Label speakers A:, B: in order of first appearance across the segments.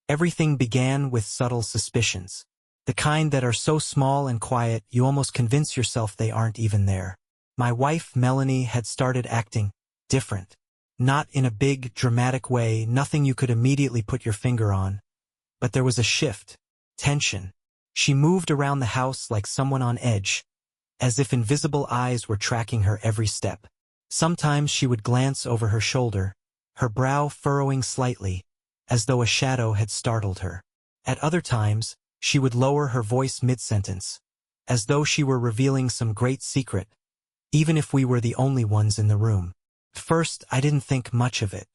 A: Everything began with subtle suspicions. The kind that are so small and quiet you almost convince yourself they aren't even there. My wife, Melanie, had started acting different. Not in a big, dramatic way, nothing you could immediately put your finger on. But there was a shift. Tension. She moved around the house like someone on edge, as if invisible eyes were tracking her every step. Sometimes she would glance over her shoulder, her brow furrowing slightly, as though a shadow had startled her. At other times, she would lower her voice mid-sentence, as though she were revealing some great secret, even if we were the only ones in the room. At first, I didn't think much of it.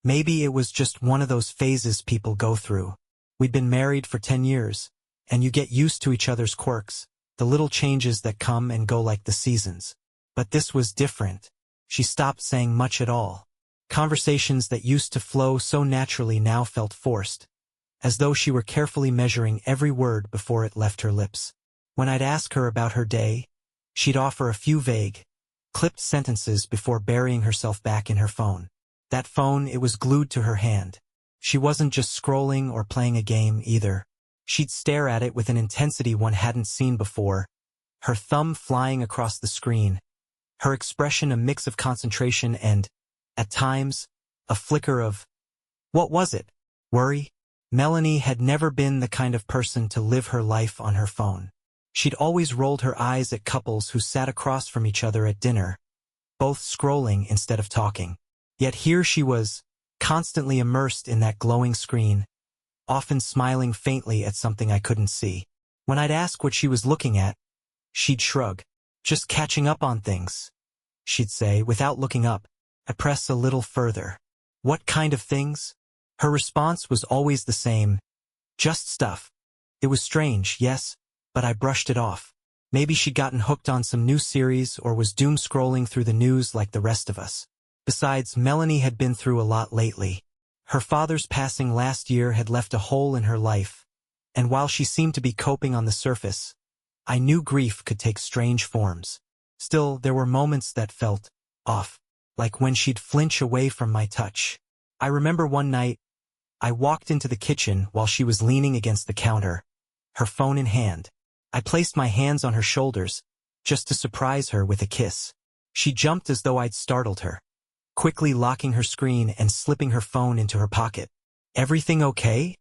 A: Maybe it was just one of those phases people go through. We'd been married for 10 years, and you get used to each other's quirks, the little changes that come and go like the seasons. But this was different. She stopped saying much at all. Conversations that used to flow so naturally now felt forced, as though she were carefully measuring every word before it left her lips. When I'd ask her about her day, she'd offer a few vague, clipped sentences before burying herself back in her phone. That phone, it was glued to her hand. She wasn't just scrolling or playing a game either. She'd stare at it with an intensity one hadn't seen before, her thumb flying across the screen, her expression a mix of concentration and, at times, a flicker of, what was it? Worry? Melanie had never been the kind of person to live her life on her phone. She'd always rolled her eyes at couples who sat across from each other at dinner, both scrolling instead of talking. Yet here she was, constantly immersed in that glowing screen, often smiling faintly at something I couldn't see. When I'd ask what she was looking at, she'd shrug. Just catching up on things, she'd say, without looking up. I press a little further. What kind of things? Her response was always the same. Just stuff. It was strange, yes, but I brushed it off. Maybe she'd gotten hooked on some new series or was doom scrolling through the news like the rest of us. Besides, Melanie had been through a lot lately. Her father's passing last year had left a hole in her life, and while she seemed to be coping on the surface, I knew grief could take strange forms. Still, there were moments that felt off, like when she'd flinch away from my touch. I remember one night, I walked into the kitchen while she was leaning against the counter, her phone in hand. I placed my hands on her shoulders, just to surprise her with a kiss. She jumped as though I'd startled her, quickly locking her screen and slipping her phone into her pocket. Everything okay?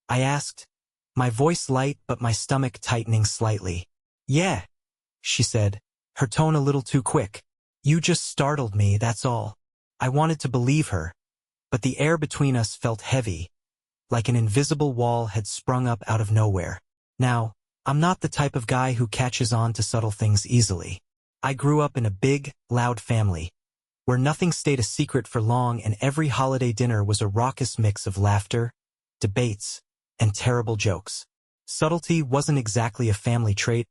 A: I asked, my voice light but my stomach tightening slightly. Yeah, she said, her tone a little too quick. You just startled me, that's all. I wanted to believe her, but the air between us felt heavy, like an invisible wall had sprung up out of nowhere. Now, I'm not the type of guy who catches on to subtle things easily. I grew up in a big, loud family, where nothing stayed a secret for long and every holiday dinner was a raucous mix of laughter, debates, and terrible jokes. Subtlety wasn't exactly a family trait,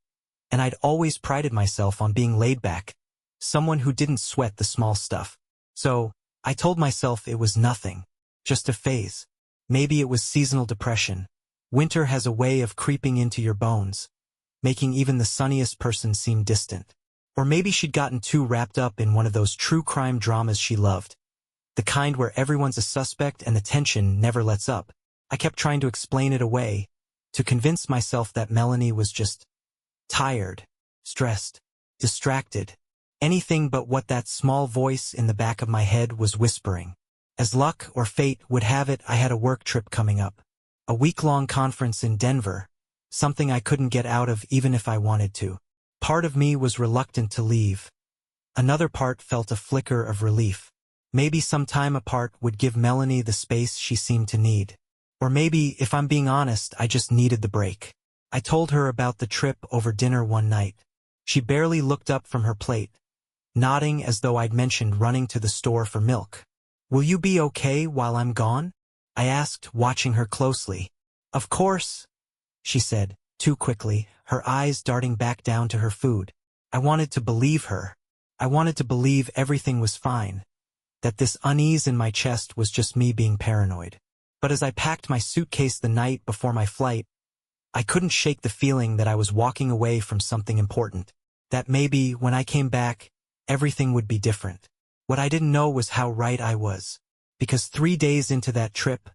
A: and I'd always prided myself on being laid back, someone who didn't sweat the small stuff. So, I told myself it was nothing, just a phase. Maybe it was seasonal depression. Winter has a way of creeping into your bones, making even the sunniest person seem distant. Or maybe she'd gotten too wrapped up in one of those true crime dramas she loved, the kind where everyone's a suspect and the tension never lets up. I kept trying to explain it away, to convince myself that Melanie was just tired, stressed, distracted, anything but what that small voice in the back of my head was whispering. As luck or fate would have it, I had a work trip coming up. A week-long conference in Denver, something I couldn't get out of even if I wanted to. Part of me was reluctant to leave. Another part felt a flicker of relief. Maybe some time apart would give Melanie the space she seemed to need. Or maybe, if I'm being honest, I just needed the break. I told her about the trip over dinner one night. She barely looked up from her plate, nodding as though I'd mentioned running to the store for milk. Will you be okay while I'm gone? I asked, watching her closely. Of course, she said, too quickly, her eyes darting back down to her food. I wanted to believe her. I wanted to believe everything was fine, that this unease in my chest was just me being paranoid. But as I packed my suitcase the night before my flight, I couldn't shake the feeling that I was walking away from something important, that maybe, when I came back, everything would be different. What I didn't know was how right I was. Because 3 days into that trip,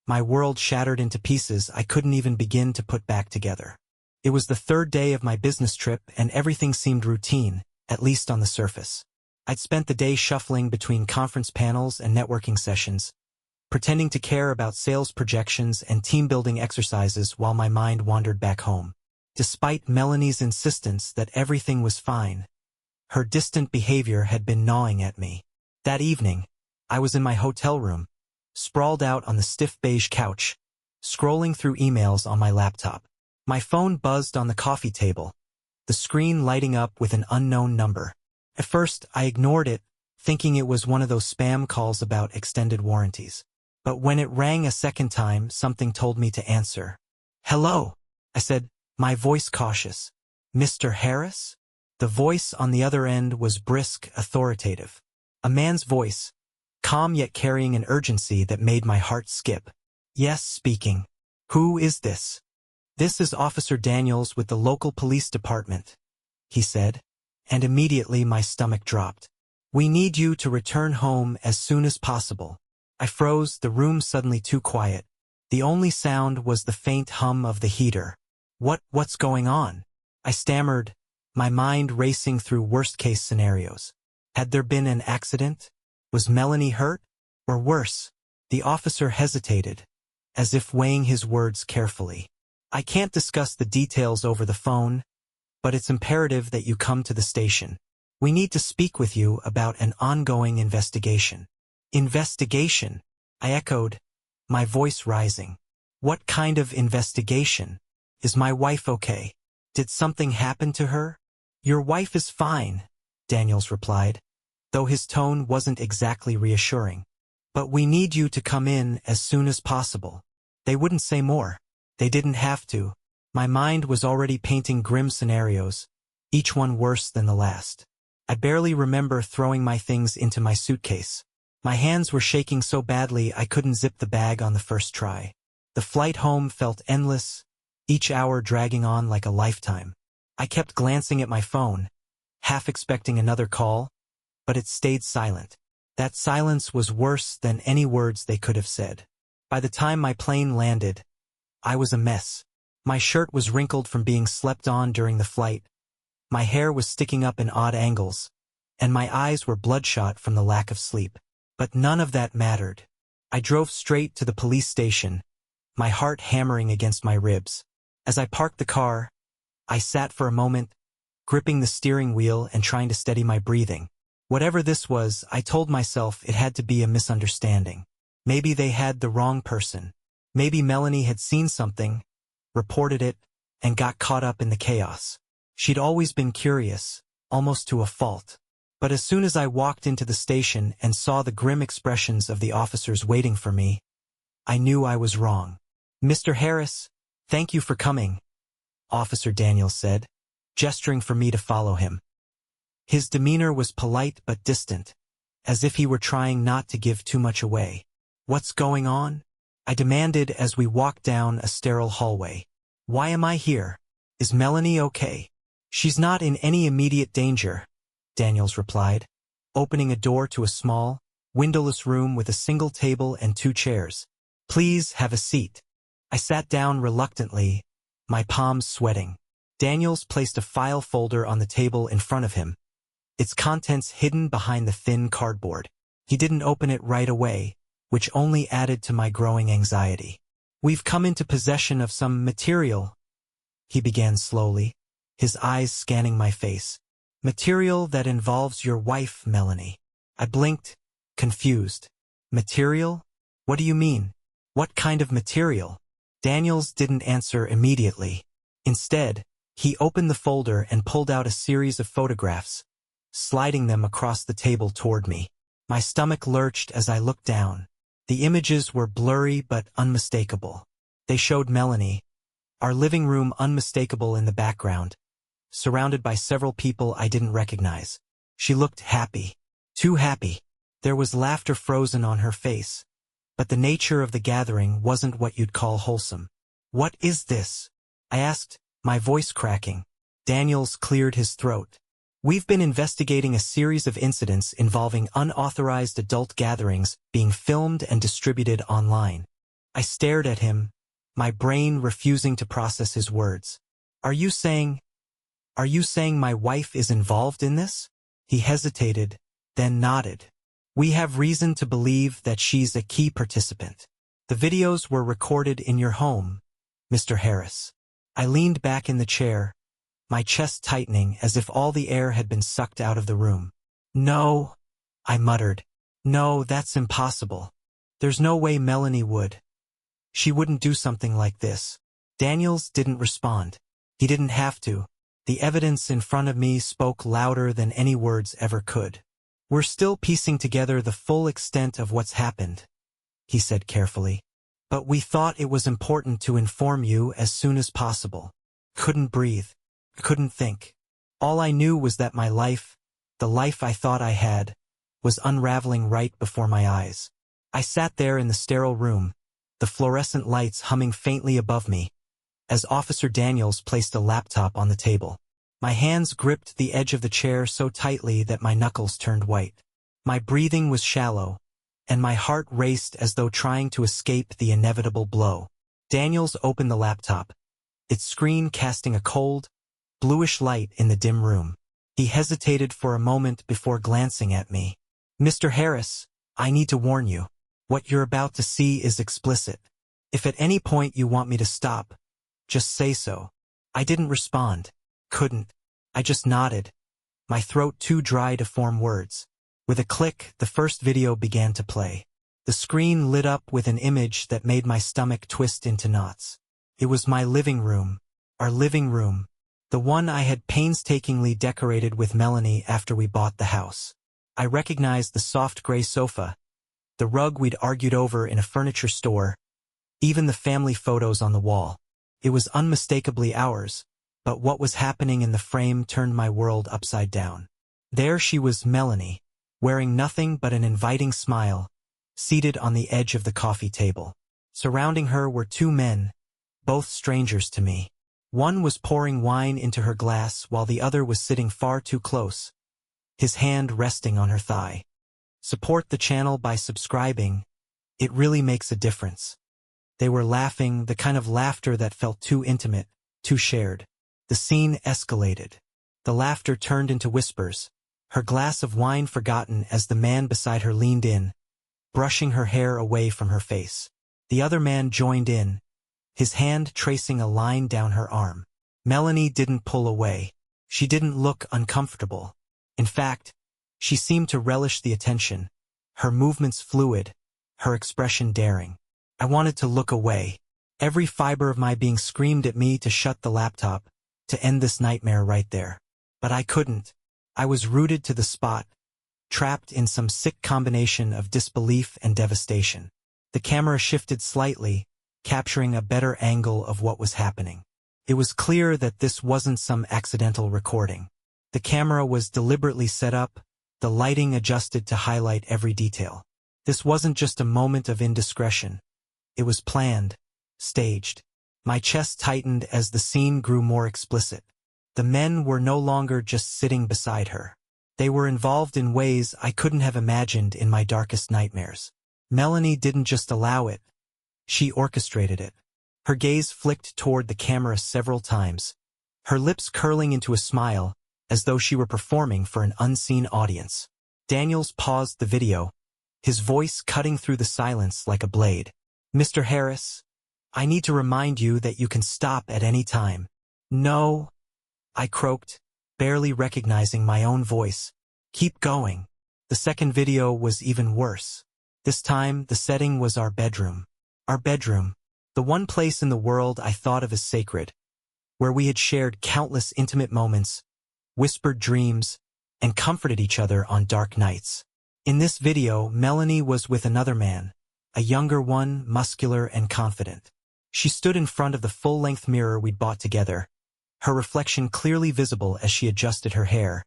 A: My world shattered into pieces I couldn't even begin to put back together. It was the third day of my business trip and everything seemed routine, at least on the surface. I'd spent the day shuffling between conference panels and networking sessions, pretending to care about sales projections and team-building exercises while my mind wandered back home. Despite Melanie's insistence that everything was fine, her distant behavior had been gnawing at me. That evening, I was in my hotel room, sprawled out on the stiff beige couch, scrolling through emails on my laptop. My phone buzzed on the coffee table, the screen lighting up with an unknown number. At first, I ignored it, thinking it was one of those spam calls about extended warranties. But when it rang a second time, something told me to answer. "Hello," I said, my voice cautious. "Mr. Harris?" The voice on the other end was brisk, authoritative. A man's voice, calm yet carrying an urgency that made my heart skip. "Yes, speaking. Who is this?" "This is Officer Daniels with the local police department," he said, and immediately my stomach dropped. "We need you to return home as soon as possible." I froze, the room suddenly too quiet. The only sound was the faint hum of the heater. What's going on?" I stammered, my mind racing through worst-case scenarios. Had there been an accident? Was Melanie hurt? Or worse? The officer hesitated, as if weighing his words carefully. "I can't discuss the details over the phone, but it's imperative that you come to the station. We need to speak with you about an ongoing investigation." "Investigation?" I echoed, my voice rising. "What kind of investigation? Is my wife okay? Did something happen to her?" "Your wife is fine," Daniels replied, though his tone wasn't exactly reassuring. "But we need you to come in as soon as possible." They wouldn't say more. They didn't have to. My mind was already painting grim scenarios, each one worse than the last. I barely remember throwing my things into my suitcase. My hands were shaking so badly I couldn't zip the bag on the first try. The flight home felt endless, each hour dragging on like a lifetime. I kept glancing at my phone, half expecting another call, but it stayed silent. That silence was worse than any words they could have said. By the time my plane landed, I was a mess. My shirt was wrinkled from being slept on during the flight, my hair was sticking up in odd angles, and my eyes were bloodshot from the lack of sleep. But none of that mattered. I drove straight to the police station, my heart hammering against my ribs. As I parked the car, I sat for a moment, gripping the steering wheel and trying to steady my breathing. Whatever this was, I told myself it had to be a misunderstanding. Maybe they had the wrong person. Maybe Melanie had seen something, reported it, and got caught up in the chaos. She'd always been curious, almost to a fault. But as soon as I walked into the station and saw the grim expressions of the officers waiting for me, I knew I was wrong. "Mr. Harris, thank you for coming," Officer Daniels said, gesturing for me to follow him. His demeanor was polite but distant, as if he were trying not to give too much away. "What's going on?" I demanded as we walked down a sterile hallway. "Why am I here? Is Melanie okay?" "She's not in any immediate danger," Daniels replied, opening a door to a small, windowless room with a single table and 2 chairs. "Please have a seat." I sat down reluctantly, my palms sweating. Daniels placed a file folder on the table in front of him, its contents hidden behind the thin cardboard. He didn't open it right away, which only added to my growing anxiety. "We've come into possession of some material," he began slowly, his eyes scanning my face. "Material that involves your wife, Melanie." I blinked, confused. "Material? What do you mean? What kind of material?" Daniels didn't answer immediately. Instead, he opened the folder and pulled out a series of photographs, sliding them across the table toward me. My stomach lurched as I looked down. The images were blurry but unmistakable. They showed Melanie, our living room unmistakable in the background, surrounded by several people I didn't recognize. She looked happy. Too happy. There was laughter frozen on her face, but the nature of the gathering wasn't what you'd call wholesome. "What is this?" I asked, my voice cracking. Daniels cleared his throat. "We've been investigating a series of incidents involving unauthorized adult gatherings being filmed and distributed online. I stared at him, my brain refusing to process his words. Are you saying my wife is involved in this? He hesitated, then nodded. We have reason to believe that she's a key participant. The videos were recorded in your home, Mr. Harris. I leaned back in the chair, my chest tightening as if all the air had been sucked out of the room. No, I muttered. No, that's impossible. There's no way Melanie would. She wouldn't do something like this. Daniels didn't respond. He didn't have to. The evidence in front of me spoke louder than any words ever could. We're still piecing together the full extent of what's happened, he said carefully. But we thought it was important to inform you as soon as possible. Couldn't breathe. Couldn't think. All I knew was that my life, the life I thought I had, was unraveling right before my eyes. I sat there in the sterile room, the fluorescent lights humming faintly above me, as Officer Daniels placed a laptop on the table. My hands gripped the edge of the chair so tightly that my knuckles turned white. My breathing was shallow, and my heart raced as though trying to escape the inevitable blow. Daniels opened the laptop, its screen casting a cold, bluish light in the dim room. He hesitated for a moment before glancing at me. Mr. Harris, I need to warn you. What you're about to see is explicit. If at any point you want me to stop, just say so. I didn't respond. Couldn't. I just nodded, my throat too dry to form words. With a click, the first video began to play. The screen lit up with an image that made my stomach twist into knots. It was my living room, our living room, the one I had painstakingly decorated with Melanie after we bought the house. I recognized the soft gray sofa, the rug we'd argued over in a furniture store, even the family photos on the wall. It was unmistakably ours, but what was happening in the frame turned my world upside down. There she was, Melanie, wearing nothing but an inviting smile, seated on the edge of the coffee table. Surrounding her were two men, both strangers to me. One was pouring wine into her glass while the other was sitting far too close, his hand resting on her thigh. Support the channel by subscribing. It really makes a difference. They were laughing, the kind of laughter that felt too intimate, too shared. The scene escalated. The laughter turned into whispers, her glass of wine forgotten as the man beside her leaned in, brushing her hair away from her face. The other man joined in, his hand tracing a line down her arm. Melanie didn't pull away. She didn't look uncomfortable. In fact, she seemed to relish the attention, her movements fluid, her expression daring. I wanted to look away. Every fiber of my being screamed at me to shut the laptop, to end this nightmare right there. But I couldn't. I was rooted to the spot, trapped in some sick combination of disbelief and devastation. The camera shifted slightly, capturing a better angle of what was happening. It was clear that this wasn't some accidental recording. The camera was deliberately set up, the lighting adjusted to highlight every detail. This wasn't just a moment of indiscretion. It was planned, staged. My chest tightened as the scene grew more explicit. The men were no longer just sitting beside her. They were involved in ways I couldn't have imagined in my darkest nightmares. Melanie didn't just allow it. She orchestrated it. Her gaze flicked toward the camera several times, her lips curling into a smile, as though she were performing for an unseen audience. Daniels paused the video, his voice cutting through the silence like a blade. Mr. Harris, I need to remind you that you can stop at any time. No, I croaked, barely recognizing my own voice. Keep going. The second video was even worse. This time, the setting was our bedroom. Our bedroom, the one place in the world I thought of as sacred, where we had shared countless intimate moments, whispered dreams, and comforted each other on dark nights. In this video, Melanie was with another man, a younger one, muscular and confident. She stood in front of the full-length mirror we'd bought together, her reflection clearly visible as she adjusted her hair,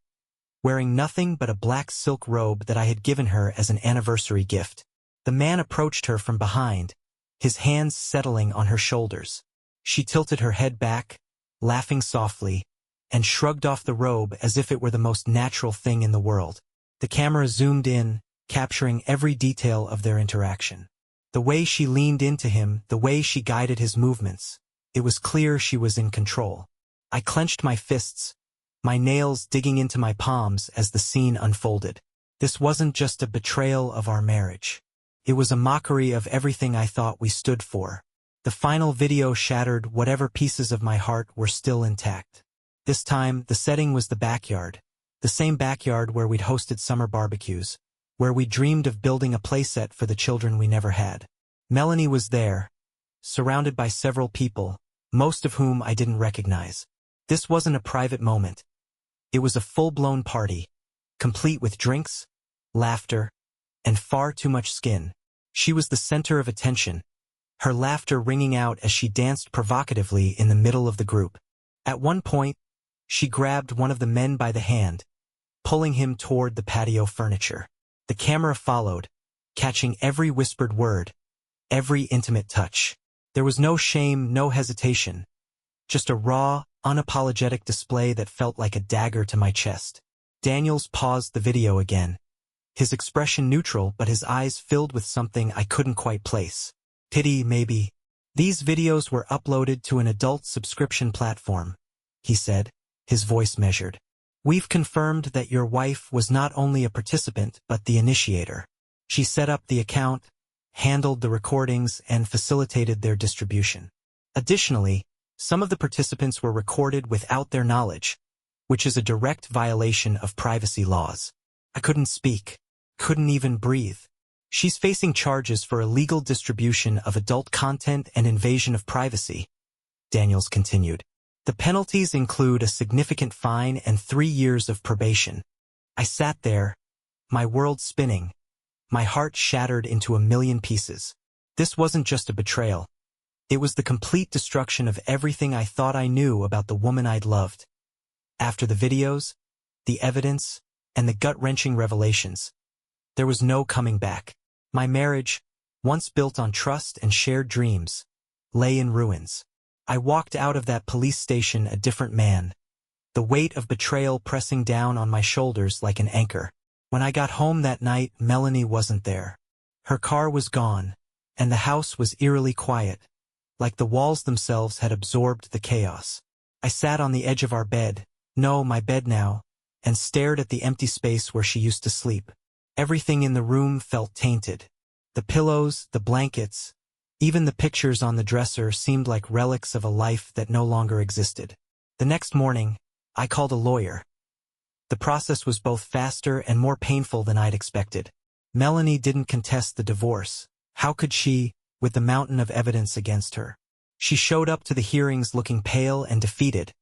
A: wearing nothing but a black silk robe that I had given her as an anniversary gift. The man approached her from behind, his hands settling on her shoulders. She tilted her head back, laughing softly, and shrugged off the robe as if it were the most natural thing in the world. The camera zoomed in, capturing every detail of their interaction. The way she leaned into him, the way she guided his movements. It was clear she was in control. I clenched my fists, my nails digging into my palms as the scene unfolded. This wasn't just a betrayal of our marriage. It was a mockery of everything I thought we stood for. The final video shattered whatever pieces of my heart were still intact. This time, the setting was the backyard. The same backyard where we'd hosted summer barbecues, where we dreamed of building a playset for the children we never had. Melanie was there, surrounded by several people, most of whom I didn't recognize. This wasn't a private moment. It was a full-blown party, complete with drinks, laughter, and far too much skin. She was the center of attention, her laughter ringing out as she danced provocatively in the middle of the group. At one point, she grabbed one of the men by the hand, pulling him toward the patio furniture. The camera followed, catching every whispered word, every intimate touch. There was no shame, no hesitation, just a raw, unapologetic display that felt like a dagger to my chest. Daniels paused the video again, his expression neutral but his eyes filled with something I couldn't quite place. Pity, maybe. These videos were uploaded to an adult subscription platform, he said, his voice measured. We've confirmed that your wife was not only a participant but the initiator. She set up the account, handled the recordings, and facilitated their distribution. Additionally, some of the participants were recorded without their knowledge, which is a direct violation of privacy laws. I couldn't speak, couldn't even breathe. She's facing charges for illegal distribution of adult content and invasion of privacy, Daniels continued. The penalties include a significant fine and 3 years of probation. I sat there, my world spinning, my heart shattered into a million pieces. This wasn't just a betrayal. It was the complete destruction of everything I thought I knew about the woman I'd loved. After the videos, the evidence, and the gut-wrenching revelations, there was no coming back. My marriage, once built on trust and shared dreams, lay in ruins. I walked out of that police station a different man, the weight of betrayal pressing down on my shoulders like an anchor. When I got home that night, Melanie wasn't there. Her car was gone, and the house was eerily quiet, like the walls themselves had absorbed the chaos. I sat on the edge of our bed, my bed now, and stared at the empty space where she used to sleep. Everything in the room felt tainted. The pillows, the blankets, even the pictures on the dresser seemed like relics of a life that no longer existed. The next morning, I called a lawyer. The process was both faster and more painful than I'd expected. Melanie didn't contest the divorce. How could she, with the mountain of evidence against her? She showed up to the hearings looking pale and defeated,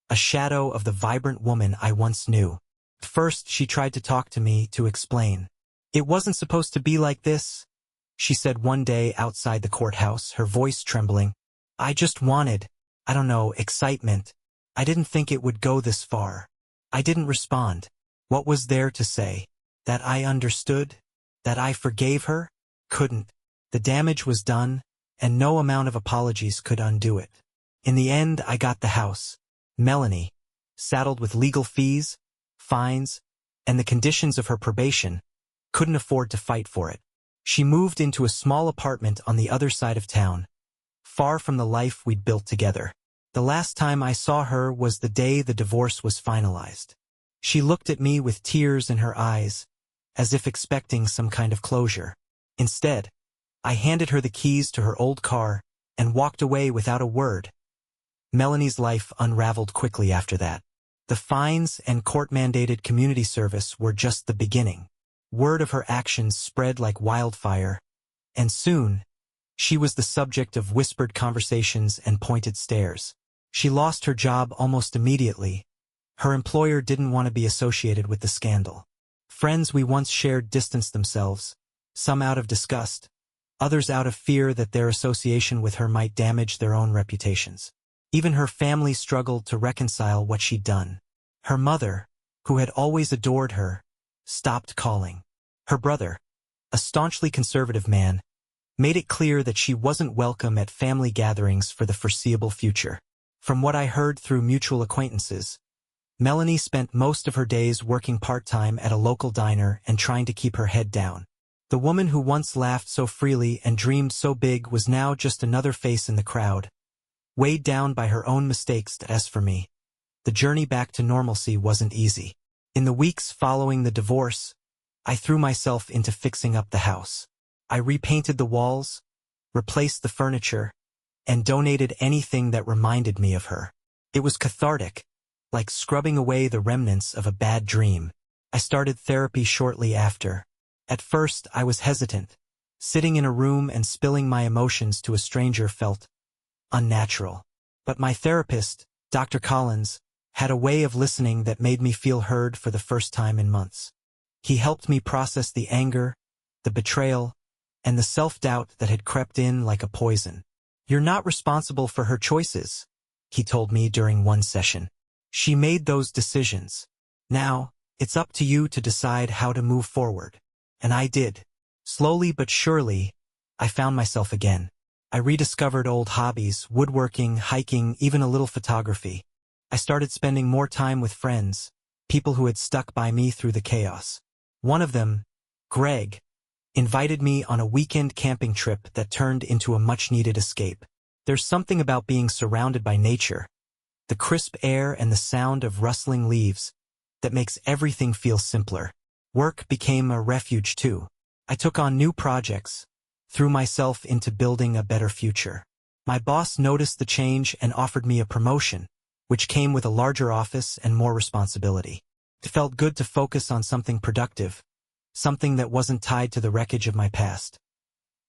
A: a shadow of the vibrant woman I once knew. First, she tried to talk to me, to explain. It wasn't supposed to be like this, she said one day outside the courthouse, her voice trembling. I just wanted, excitement. I didn't think it would go this far. I didn't respond. What was there to say? That I understood? That I forgave her? Couldn't. The damage was done, and no amount of apologies could undo it. In the end, I got the house. Melanie, saddled with legal fees, fines, and the conditions of her probation, couldn't afford to fight for it. She moved into a small apartment on the other side of town, far from the life we'd built together. The last time I saw her was the day the divorce was finalized. She looked at me with tears in her eyes, as if expecting some kind of closure. Instead, I handed her the keys to her old car and walked away without a word. Melanie's life unraveled quickly after that. The fines and court-mandated community service were just the beginning. Word of her actions spread like wildfire, and soon, she was the subject of whispered conversations and pointed stares. She lost her job almost immediately. Her employer didn't want to be associated with the scandal. Friends we once shared distanced themselves, some out of disgust, others out of fear that their association with her might damage their own reputations. Even her family struggled to reconcile what she'd done. Her mother, who had always adored her, stopped calling. Her brother, a staunchly conservative man, made it clear that she wasn't welcome at family gatherings for the foreseeable future. From what I heard through mutual acquaintances, Melanie spent most of her days working part-time at a local diner and trying to keep her head down. The woman who once laughed so freely and dreamed so big was now just another face in the crowd, weighed down by her own mistakes. As for me, the journey back to normalcy wasn't easy. In the weeks following the divorce, I threw myself into fixing up the house. I repainted the walls, replaced the furniture, and donated anything that reminded me of her. It was cathartic, like scrubbing away the remnants of a bad dream. I started therapy shortly after. At first, I was hesitant. Sitting in a room and spilling my emotions to a stranger felt unnatural. But my therapist, Dr. Collins, had a way of listening that made me feel heard for the first time in months. He helped me process the anger, the betrayal, and the self-doubt that had crept in like a poison. "You're not responsible for her choices," he told me during one session. "She made those decisions. Now, it's up to you to decide how to move forward." And I did. Slowly but surely, I found myself again. I rediscovered old hobbies, woodworking, hiking, even a little photography. I started spending more time with friends, people who had stuck by me through the chaos. One of them, Greg, invited me on a weekend camping trip that turned into a much-needed escape. There's something about being surrounded by nature, the crisp air and the sound of rustling leaves, that makes everything feel simpler. Work became a refuge too. I took on new projects, threw myself into building a better future. My boss noticed the change and offered me a promotion, which came with a larger office and more responsibility. It felt good to focus on something productive, something that wasn't tied to the wreckage of my past.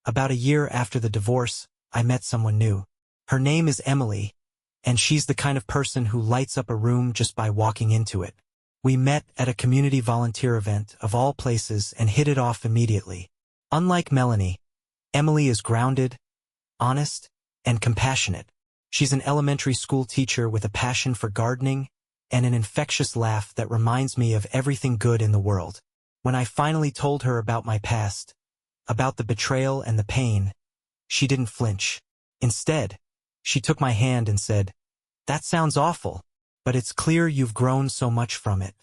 A: About a year after the divorce, I met someone new. Her name is Emily, and she's the kind of person who lights up a room just by walking into it. We met at a community volunteer event, of all places, and hit it off immediately. Unlike Melanie, Emily is grounded, honest, and compassionate. She's an elementary school teacher with a passion for gardening and an infectious laugh that reminds me of everything good in the world. When I finally told her about my past, about the betrayal and the pain, she didn't flinch. Instead, she took my hand and said, "That sounds awful, but it's clear you've grown so much from it.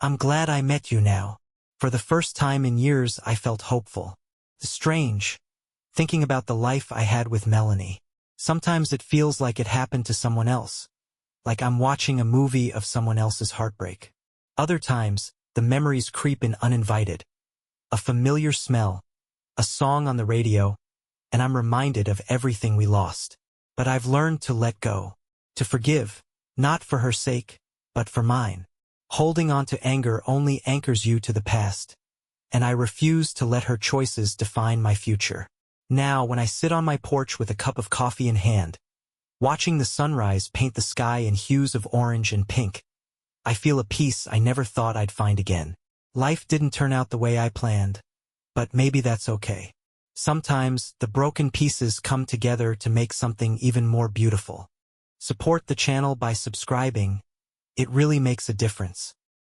A: I'm glad I met you now." For the first time in years, I felt hopeful. Strange, thinking about the life I had with Melanie. Sometimes it feels like it happened to someone else, like I'm watching a movie of someone else's heartbreak. Other times, the memories creep in uninvited. A familiar smell, a song on the radio, and I'm reminded of everything we lost. But I've learned to let go, to forgive, not for her sake, but for mine. Holding on to anger only anchors you to the past, and I refuse to let her choices define my future. Now, when I sit on my porch with a cup of coffee in hand, watching the sunrise paint the sky in hues of orange and pink, I feel a peace I never thought I'd find again. Life didn't turn out the way I planned, but maybe that's okay. Sometimes, the broken pieces come together to make something even more beautiful. Support the channel by subscribing. It really makes a difference.